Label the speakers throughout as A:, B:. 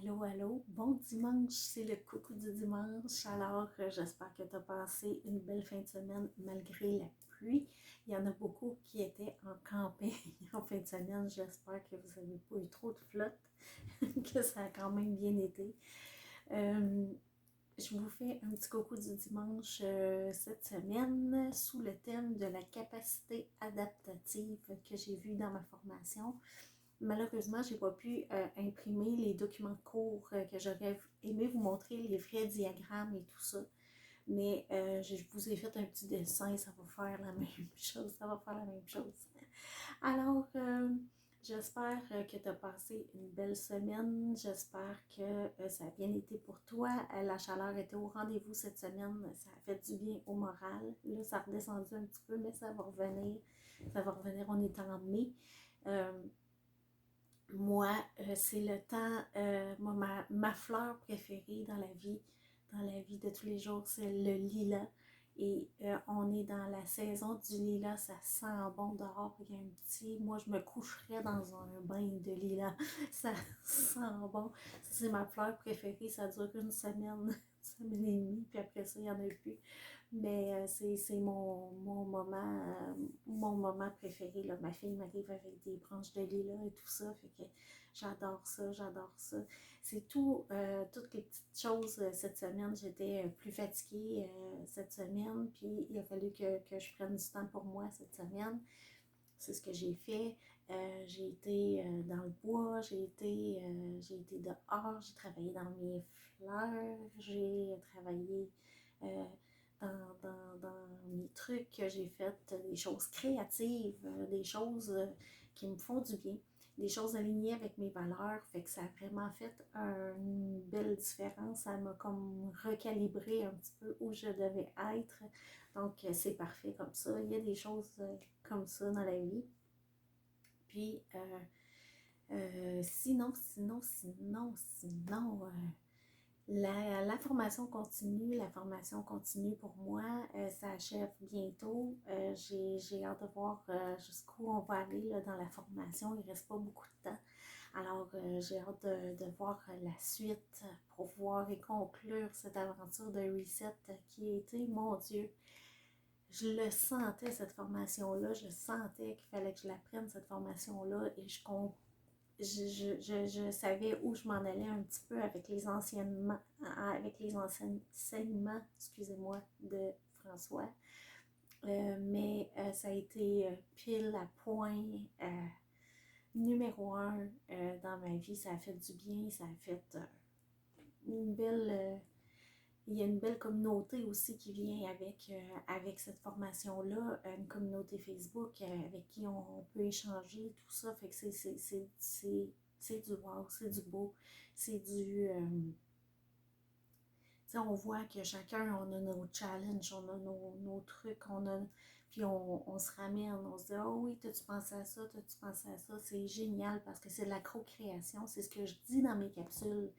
A: Allô, allô, bon dimanche, c'est le coucou du dimanche. Alors, j'espère que tu as passé une belle fin de semaine malgré la pluie. Il y en a beaucoup qui étaient en camping en fin de semaine. J'espère que vous n'avez pas eu trop de flotte, que ça a quand même bien été. Euh, je vous fais un petit coucou du dimanche cette semaine sous le thème de la capacité adaptative que j'ai vu dans ma formation. Malheureusement, je n'ai pas pu imprimer les documents courts que j'aurais aimé vous montrer, les vrais diagrammes et tout ça. Mais je vous ai fait un petit dessin, ça va faire la même chose. Ça va faire la même chose. Alors, j'espère que tu as passé une belle semaine. J'espère que ça a bien été pour toi. La chaleur était au rendez-vous cette semaine. Ça a fait du bien au moral. Là, ça a redescendu un petit peu, mais ça va revenir. Ça va revenir, on est en mai. Euh, Moi, c'est le temps, moi, ma fleur préférée dans la vie de tous les jours, c'est le lilas. Et on est dans la saison du lilas, ça sent bon dehors. Il y a un petit, moi, je me coucherais dans un bain de lilas. Ça sent bon. C'est ma fleur préférée, ça dure une semaine, une semaine et demie, puis après ça, il n'y en a plus. Mais c'est mon moment préféré. Là. Ma fille m'arrive avec des branches de lilas et tout ça. Fait que j'adore ça, j'adore ça. C'est tout, toutes les petites choses cette semaine. J'étais plus fatiguée cette semaine. Puis il a fallu que je prenne du temps pour moi cette semaine. C'est ce que j'ai fait. J'ai été dans le bois, j'ai été dehors, j'ai travaillé dans mes fleurs, j'ai travaillé euh, dans mes trucs, j'ai fait des choses créatives, des choses qui me font du bien, des choses alignées avec mes valeurs. Fait que ça a vraiment fait une belle différence. Ça m'a comme recalibré un petit peu où je devais être. Donc, c'est parfait comme ça. Il y a des choses comme ça dans la vie. Puis, la formation continue pour moi, ça achève bientôt. J'ai hâte de voir jusqu'où on va aller là, dans la formation. Il ne reste pas beaucoup de temps. Alors, j'ai hâte de voir la suite pour voir et conclure cette aventure de reset qui a été, mon Dieu, je le sentais, cette formation-là. Je sentais qu'il fallait que je la prenne, cette formation-là, et je savais où je m'en allais un petit peu avec les enseignements, excusez-moi, de François. Mais ça a été pile à point numéro un dans ma vie. Ça a fait du bien, ça a fait une belle... il y a une belle communauté aussi qui vient avec cette formation-là, une communauté Facebook avec qui on peut échanger, tout ça. Fait que c'est du wow, c'est du beau, c'est du... on voit que chacun, on a nos challenges, on a nos trucs, puis on se ramène, on se dit, oh oui, t'as-tu pensé à ça, t'as-tu pensé à ça, c'est génial parce que c'est de la co-création, c'est ce que je dis dans mes capsules,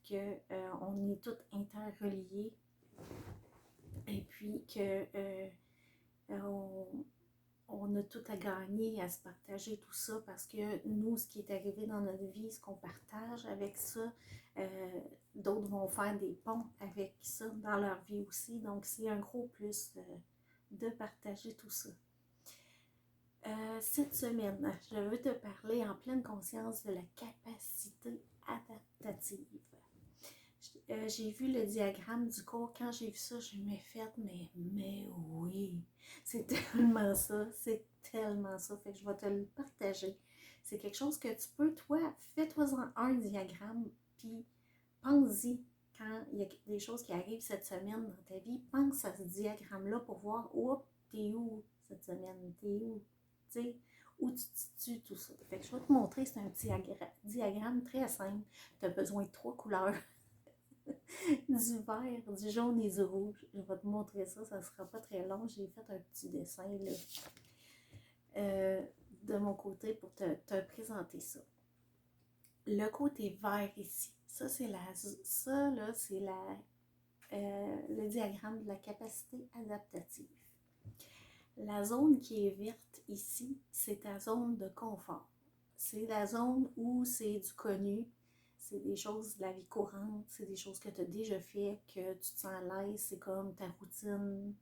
A: qu'on est tous interreliés et puis que on a tout à gagner, à se partager tout ça parce que nous, ce qui est arrivé dans notre vie, ce qu'on partage avec ça, d'autres vont faire des ponts avec ça dans leur vie aussi. Donc, c'est un gros plus de partager tout ça. Cette semaine, je veux te parler en pleine conscience de la capacité adaptative. J'ai vu le diagramme du cours. Quand j'ai vu ça, je me fait, mais oui, c'est tellement ça, c'est tellement ça. Fait que je vais te le partager. C'est quelque chose que tu peux, toi, fais-toi-en un diagramme, puis pense-y quand il y a des choses qui arrivent cette semaine dans ta vie. Pense à ce diagramme-là pour voir, oups, t'es où cette semaine, t'es où, tu sais, où tu te situes, tout ça. Fait que je vais te montrer, c'est un diagramme très simple. Tu as besoin de 3 couleurs. Du vert, du jaune et du rouge. Je vais te montrer ça, ça ne sera pas très long. J'ai fait un petit dessin là, de mon côté pour te présenter ça. Le côté vert ici, ça c'est le diagramme de la capacité adaptative. La zone qui est verte ici, c'est ta zone de confort. C'est la zone où c'est du connu, c'est des choses de la vie courante, c'est des choses que tu as déjà fait, que tu te sens à l'aise, c'est comme ta routine,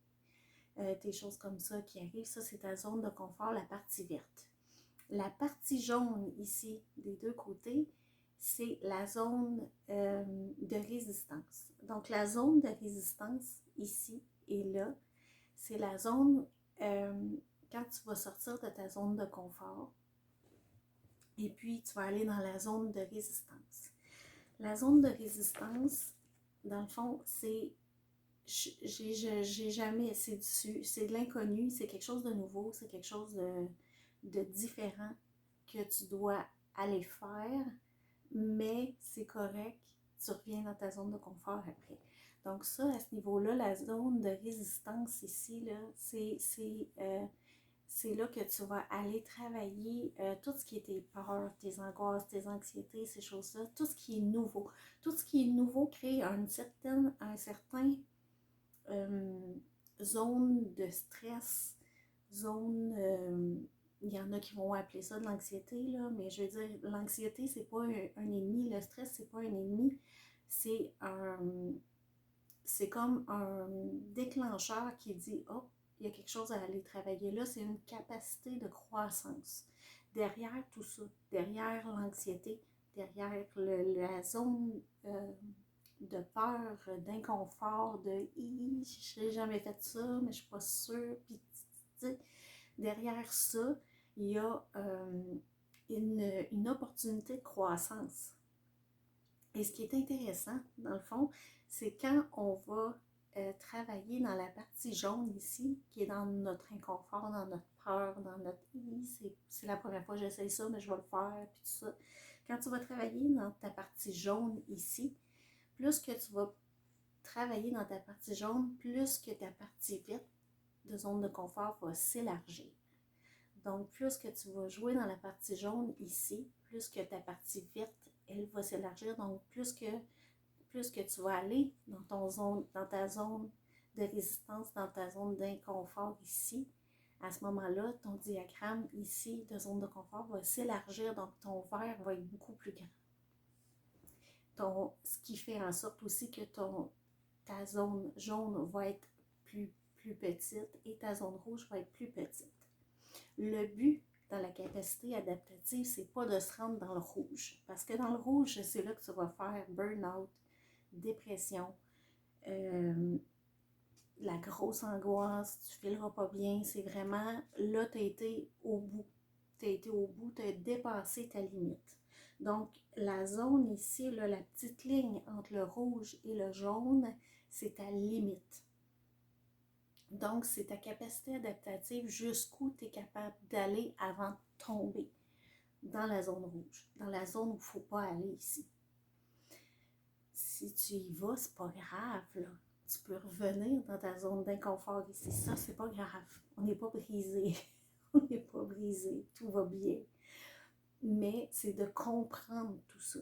A: des choses comme ça qui arrivent. Ça, c'est ta zone de confort, la partie verte. La partie jaune ici, des deux côtés, c'est la zone de résistance. Donc, la zone de résistance ici et là, c'est la zone quand tu vas sortir de ta zone de confort et puis tu vas aller dans la zone de résistance. La zone de résistance, dans le fond, c'est j'ai jamais, c'est de l'inconnu, c'est quelque chose de nouveau, c'est quelque chose de différent que tu dois aller faire, mais c'est correct, tu reviens dans ta zone de confort après. Donc ça, à ce niveau-là, la zone de résistance ici, là, c'est là que tu vas aller travailler tout ce qui est tes peurs, tes angoisses, tes anxiétés, ces choses-là, tout ce qui est nouveau. Tout ce qui est nouveau crée un certain zone de stress, zone, il y en a qui vont appeler ça de l'anxiété, là, mais je veux dire, l'anxiété, c'est pas un ennemi, le stress, c'est pas un ennemi, c'est c'est comme un déclencheur qui dit, oh, il y a quelque chose à aller travailler là, c'est une capacité de croissance. Derrière tout ça, derrière l'anxiété, derrière la zone de peur, d'inconfort, de je n'ai jamais fait ça, mais je suis pas sûre. Puis, tu sais, derrière ça, il y a une opportunité de croissance. Et ce qui est intéressant, dans le fond, c'est quand on va travailler dans la partie jaune ici, qui est dans notre inconfort, dans notre peur, dans notre c'est la première fois que j'essaye ça, mais je vais le faire, puis tout ça. Quand tu vas travailler dans ta partie jaune ici, plus que tu vas travailler dans ta partie jaune, plus que ta partie verte de zone de confort va s'élargir. Donc, plus que tu vas jouer dans la partie jaune ici, plus que ta partie verte, elle va s'élargir. Donc, plus que tu vas aller dans ta zone de résistance, dans ta zone d'inconfort ici, à ce moment-là, ton diagramme ici de zone de confort va s'élargir. Donc, ton verre va être beaucoup plus grand. Ce qui fait en sorte aussi que ta zone jaune va être plus petite et ta zone rouge va être plus petite. Le but dans la capacité adaptative, c'est pas de se rendre dans le rouge. Parce que dans le rouge, c'est là que tu vas faire burn-out, dépression, la grosse angoisse, tu fileras pas bien. C'est vraiment, là, tu as été au bout. Tu as dépassé ta limite. Donc, la zone ici, là, la petite ligne entre le rouge et le jaune, c'est ta limite. Donc, c'est ta capacité adaptative jusqu'où tu es capable d'aller avant de tomber dans la zone rouge, dans la zone où il ne faut pas aller ici. Si tu y vas, c'est pas grave, là. Tu peux revenir dans ta zone d'inconfort ici. Ça, c'est pas grave. On n'est pas brisé. On n'est pas brisé. Tout va bien. Mais c'est de comprendre tout ça.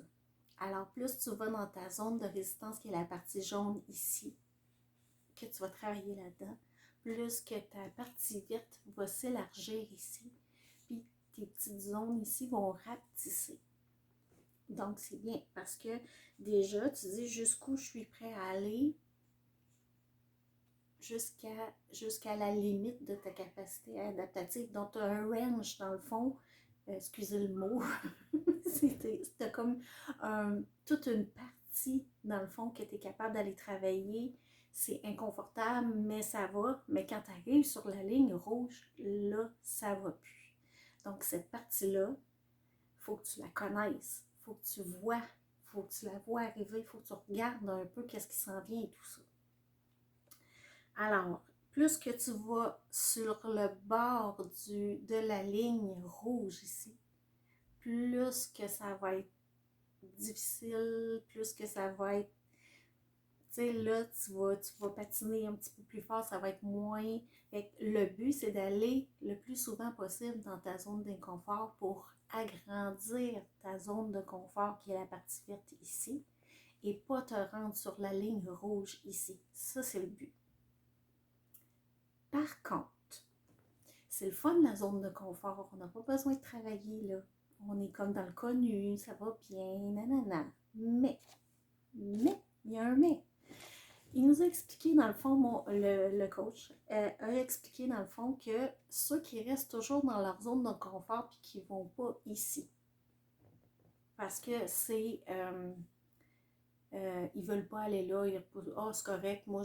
A: Alors, plus tu vas dans ta zone de résistance, qui est la partie jaune ici, que tu vas travailler là-dedans, plus que ta partie verte va s'élargir ici, puis tes petites zones ici vont rapetisser. Donc, c'est bien parce que déjà, tu dis jusqu'où je suis prêt à aller jusqu'à la limite de ta capacité adaptative. Donc, tu as un range dans le fond, excusez le mot, c'était comme toute une partie dans le fond que tu es capable d'aller travailler. C'est inconfortable, mais ça va. Mais quand tu arrives sur la ligne rouge, là, ça va plus. Donc, cette partie-là, il faut que tu la connaisses. Il faut que tu vois. Il faut que tu la vois arriver. Il faut que tu regardes un peu qu'est-ce qui s'en vient et tout ça. Alors, plus que tu vas sur le bord de la ligne rouge ici, plus que ça va être difficile, plus que ça va être, tu sais, là, tu vas patiner un petit peu plus fort, ça va être moins. Fait que le but, c'est d'aller le plus souvent possible dans ta zone d'inconfort pour agrandir ta zone de confort qui est la partie verte ici et pas te rendre sur la ligne rouge ici. Ça, c'est le but. Par contre, c'est le fun la zone de confort. On n'a pas besoin de travailler là. On est comme dans le connu, ça va bien, nanana. Mais, il y a un mais. Il nous a expliqué, dans le fond, le coach a expliqué, dans le fond, que ceux qui restent toujours dans leur zone de confort et qui ne vont pas ici, parce que c'est... ils ne veulent pas aller là, ils reposent, ah, c'est correct, moi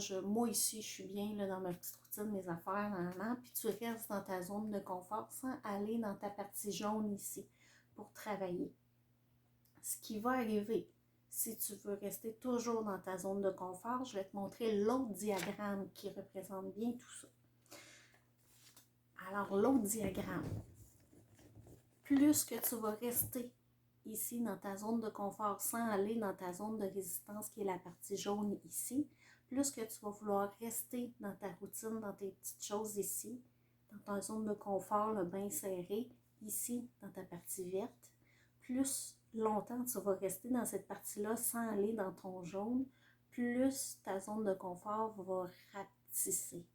A: ici, je suis bien là, dans ma petite routine, mes affaires, puis tu restes dans ta zone de confort sans aller dans ta partie jaune ici pour travailler. Ce qui va arriver, si tu veux rester toujours dans ta zone de confort, je vais te montrer l'autre diagramme qui représente bien tout ça. Alors, l'autre diagramme, plus que tu vas rester ici dans ta zone de confort sans aller dans ta zone de résistance qui est la partie jaune ici, plus que tu vas vouloir rester dans ta routine, dans tes petites choses ici, dans ta zone de confort, le bain serré, ici dans ta partie verte, plus longtemps tu vas rester dans cette partie-là sans aller dans ton jaune, plus ta zone de confort va rapetisser.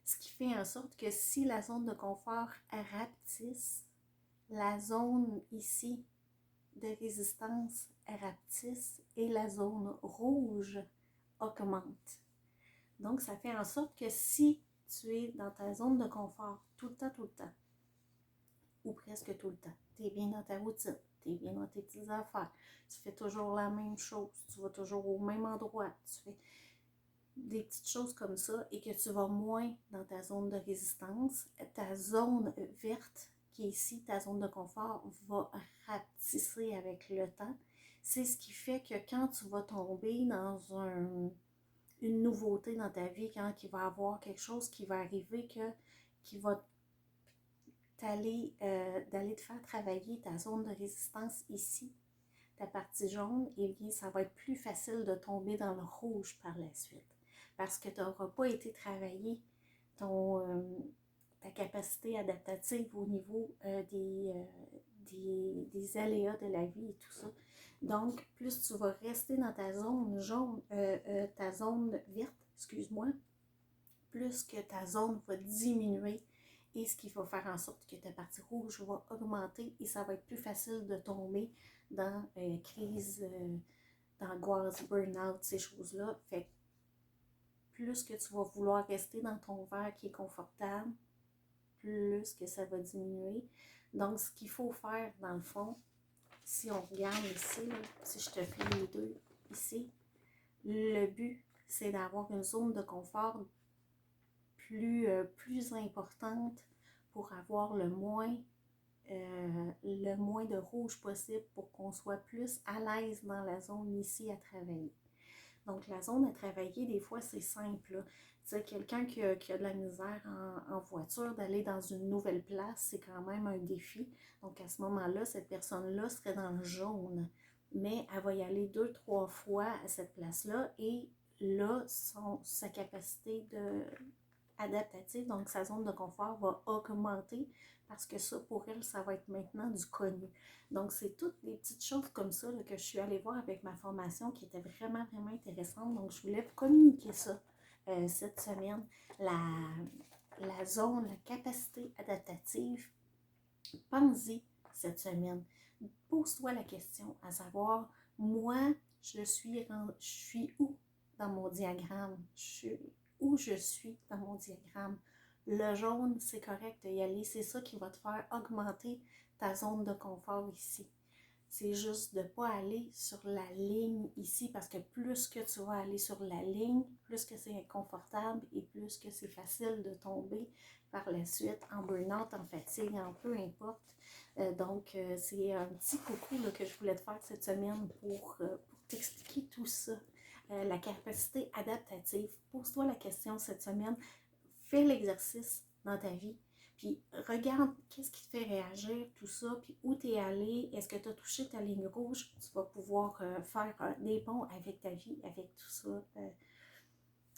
A: Ce qui fait en sorte que si la zone de confort rapetisse, la zone ici de résistance rapetisse et la zone rouge augmente. Donc, ça fait en sorte que si tu es dans ta zone de confort tout le temps, ou presque tout le temps, tu es bien dans ta routine, tu es bien dans tes petites affaires, tu fais toujours la même chose, tu vas toujours au même endroit, tu fais des petites choses comme ça et que tu vas moins dans ta zone de résistance, ta zone verte qui est ici, ta zone de confort, va rapetisser avec le temps. C'est ce qui fait que quand tu vas tomber dans une nouveauté dans ta vie, quand il va y avoir quelque chose qui va arriver, qui va d'aller te faire travailler ta zone de résistance ici, ta partie jaune, et bien ça va être plus facile de tomber dans le rouge par la suite. Parce que tu n'auras pas été travailler ta capacité adaptative au niveau des aléas de la vie et tout ça. Donc, plus tu vas rester dans ta zone jaune, ta zone verte, excuse-moi, plus que ta zone va diminuer et ce qui va faire en sorte que ta partie rouge va augmenter et ça va être plus facile de tomber dans crise d'angoisse, burn-out, ces choses-là. Fait que plus que tu vas vouloir rester dans ton verre qui est confortable, plus que ça va diminuer. Donc, ce qu'il faut faire, dans le fond, si on regarde ici, là, si je te fais les deux ici, le but, c'est d'avoir une zone de confort plus importante pour avoir le moins de rouge possible pour qu'on soit plus à l'aise dans la zone ici à travailler. Donc, la zone à travailler, des fois, c'est simple. Tu sais, quelqu'un qui a de la misère en voiture, d'aller dans une nouvelle place, c'est quand même un défi. Donc, à ce moment-là, cette personne-là serait dans le jaune. Mais elle va y aller 2-3 fois à cette place-là et là, sa capacité adaptative, donc sa zone de confort va augmenter parce que ça, pour elle, ça va être maintenant du connu. Donc, c'est toutes des petites choses comme ça là, que je suis allée voir avec ma formation qui était vraiment, vraiment intéressante. Donc, je voulais communiquer ça cette semaine. La zone, la capacité adaptative, pense-y cette semaine. Pose-toi la question à savoir, moi, je suis où dans mon diagramme? Où je suis dans mon diagramme. Le jaune, c'est correct d'y aller. C'est ça qui va te faire augmenter ta zone de confort ici. C'est juste de ne pas aller sur la ligne ici parce que plus que tu vas aller sur la ligne, plus que c'est inconfortable et plus que c'est facile de tomber par la suite en burn-out, en fatigue, en peu importe. Donc, c'est un petit coucou là, que je voulais te faire cette semaine pour t'expliquer tout ça. La capacité adaptative. Pose-toi la question cette semaine. Fais l'exercice dans ta vie. Puis regarde qu'est-ce qui te fait réagir, tout ça, puis où tu es allé, est-ce que tu as touché ta ligne rouge, tu vas pouvoir faire des ponts avec ta vie, avec tout ça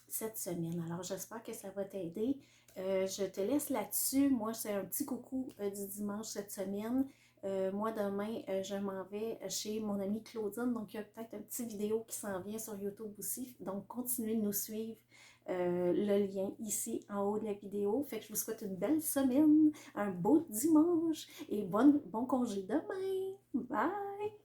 A: cette semaine. Alors j'espère que ça va t'aider. Je te laisse là-dessus. Moi, c'est un petit coucou du dimanche cette semaine. Moi, demain, je m'en vais chez mon amie Claudine. Donc, il y a peut-être une petite vidéo qui s'en vient sur YouTube aussi. Donc, continuez de nous suivre. Le lien ici en haut de la vidéo. Fait que je vous souhaite une belle semaine, un beau dimanche et bon congé demain. Bye!